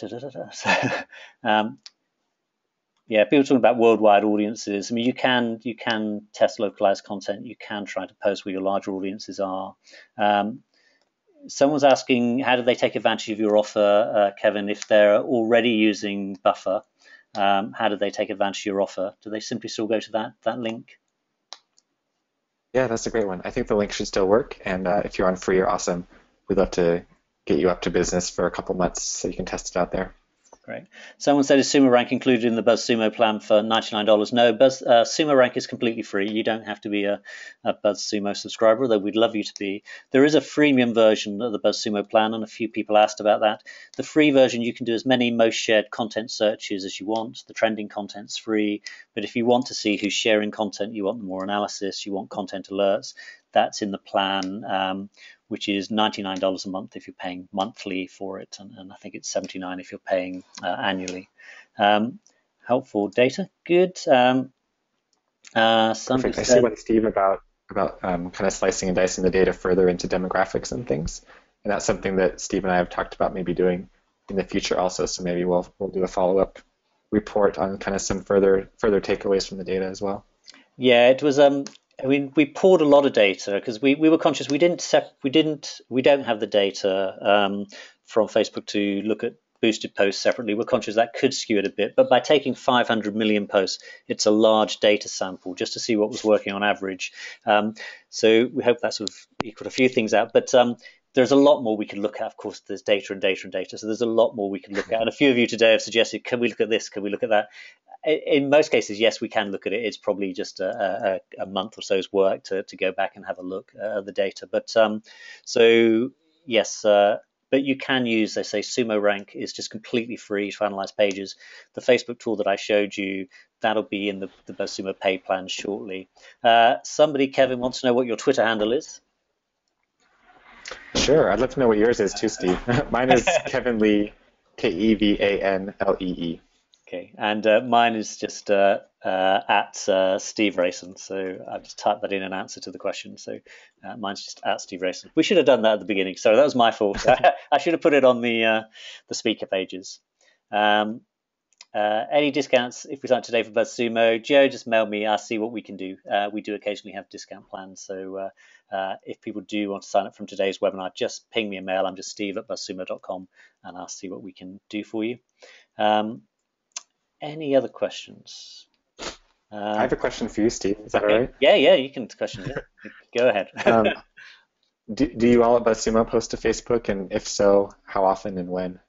yeah, people talking about worldwide audiences. I mean, you can test localized content. You can try to post where your larger audiences are. Someone's asking, how do they take advantage of your offer, Kevin, if they're already using Buffer? How do they take advantage of your offer? Do they simply still go to that link? Yeah, that's a great one. I think the link should still work. And if you're on free or awesome, we'd love to get you up to business for a couple months so you can test it out there. Great. Someone said, is Sumo Rank included in the Buzzsumo plan for $99? No, Sumo Rank is completely free. You don't have to be a Buzzsumo subscriber, although we'd love you to be. There is a freemium version of the Buzzsumo plan, and a few people asked about that. The free version, you can do as many most shared content searches as you want. The trending content's free, but if you want to see who's sharing content, you want more analysis, you want content alerts, that's in the plan, which is $99 a month if you're paying monthly for it, and I think it's $79 if you're paying annually. Helpful data, good. Perfect. I see one, Steve, about kind of slicing and dicing the data further into demographics and things, and that's something that Steve and I have talked about maybe doing in the future also. So maybe we'll do a follow-up report on kind of some further takeaways from the data as well. Yeah, it was. I mean, we poured a lot of data because we were conscious we don't have the data from Facebook to look at boosted posts separately. We're conscious that could skew it a bit, but by taking 500 million posts, it's a large data sample just to see what was working on average. So we hope that sort of equaled a few things out, but there's a lot more we could look at. Of course, there's data and data and data, so there's a lot more we can look at. And a few of you today have suggested, can we look at this? Can we look at that? In most cases, yes, we can look at it. It's probably just a month or so's work to go back and have a look at the data. But so yes, but you can use, they say, Sumo Rank is just completely free to analyze pages. The Facebook tool that I showed you, that'll be in the Buzzsumo pay plan shortly. Somebody, Kevin, wants to know what your Twitter handle is. Sure, I'd love to know what yours is too, Steve. Mine is Kevin Lee, KevanLee. Okay, and mine is just at Steve Rayson. So I've just typed that in an answer to the question. So mine's just at Steve Rayson. We should have done that at the beginning. Sorry, that was my fault. I should have put it on the speaker pages. Any discounts if we sign today for Buzzsumo? Joe, just mail me. I'll see what we can do. We do occasionally have discount plans. So if people do want to sign up from today's webinar, just ping me a mail. I'm just steve@buzzsumo.com, and I'll see what we can do for you. any other questions? I have a question for you, Steve. Is that all Okay. right? Yeah, you can question it. Go ahead. Um, do you all at Buzzsumo post to Facebook? And if so, how often and when?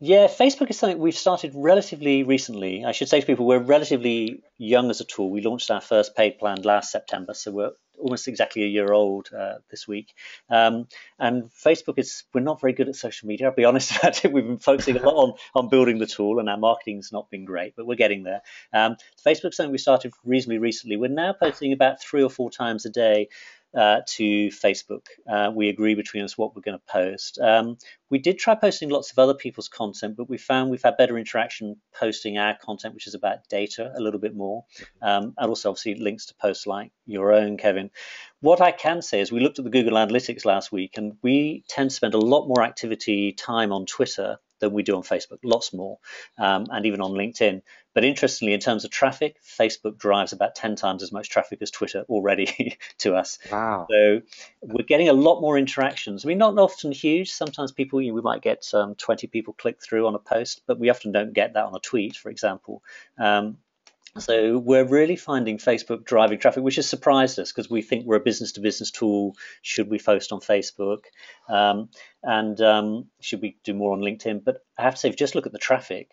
Yeah, Facebook is something we've started relatively recently. I should say to people, we're relatively young as a tool. We launched our first paid plan last September, so we're almost exactly a year old this week. Um, and Facebook we're not very good at social media, I'll be honest about it. We've been focusing a lot on building the tool, and our marketing's not been great, but we're getting there. Facebook's something we started reasonably recently. We're now posting about 3 or 4 times a day to Facebook. We agree between us what we're going to post. We did try posting lots of other people's content, but we found we've had better interaction posting our content, which is about data a little bit more, and also obviously links to posts like your own, Kevin. What I can say is we looked at the Google Analytics last week, and we tend to spend a lot more activity time on Twitter than we do on Facebook, lots more, and even on LinkedIn. But interestingly, in terms of traffic, Facebook drives about 10 times as much traffic as Twitter already to us. Wow. So we're getting a lot more interactions. I mean, not often huge. Sometimes people, we might get 20 people click through on a post, but we often don't get that on a tweet, for example. Um, Mhm. so we're really finding Facebook driving traffic, which has surprised us because we think we're a business-to-business tool. Should we post on Facebook? And should we do more on LinkedIn? But I have to say, if you just look at the traffic,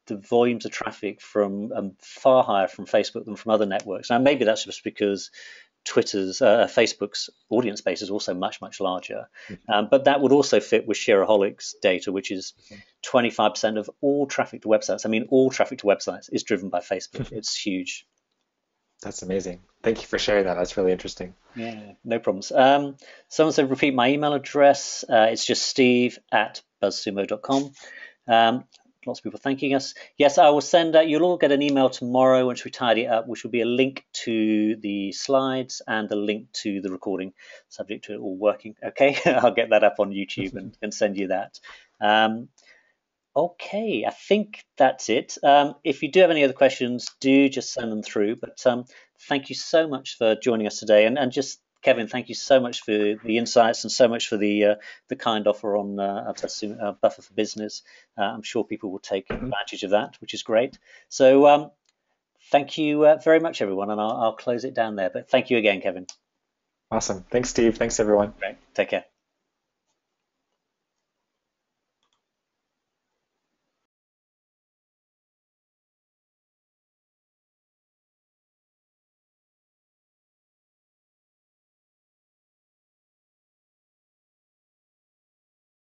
the volumes of traffic from far higher from Facebook than from other networks. Now, maybe that's just because Facebook's audience base is also much larger, but that would also fit with Shareaholics data, which is 25% of all traffic to websites. I mean, all traffic to websites is driven by Facebook. It's huge. That's amazing. Thank you for sharing that. That's really interesting. Yeah, no problems. Someone said repeat my email address. It's just steve@buzzsumo.com. Lots of people thanking us. Yes, I will send out, you'll all get an email tomorrow once we tidy it up, which will be a link to the slides and a link to the recording, subject to it all working. Okay, I'll get that up on YouTube and send you that. Um, okay, I think that's it. If you do have any other questions, do just send them through. But thank you so much for joining us today, and just Kevin, thank you so much for the insights and so much for the kind offer on Buffer for Business. I'm sure people will take Mhm. advantage of that, which is great. So thank you very much, everyone, and I'll close it down there. But thank you again, Kevin. Awesome. Thanks, Steve. Thanks, everyone. Great. Take care.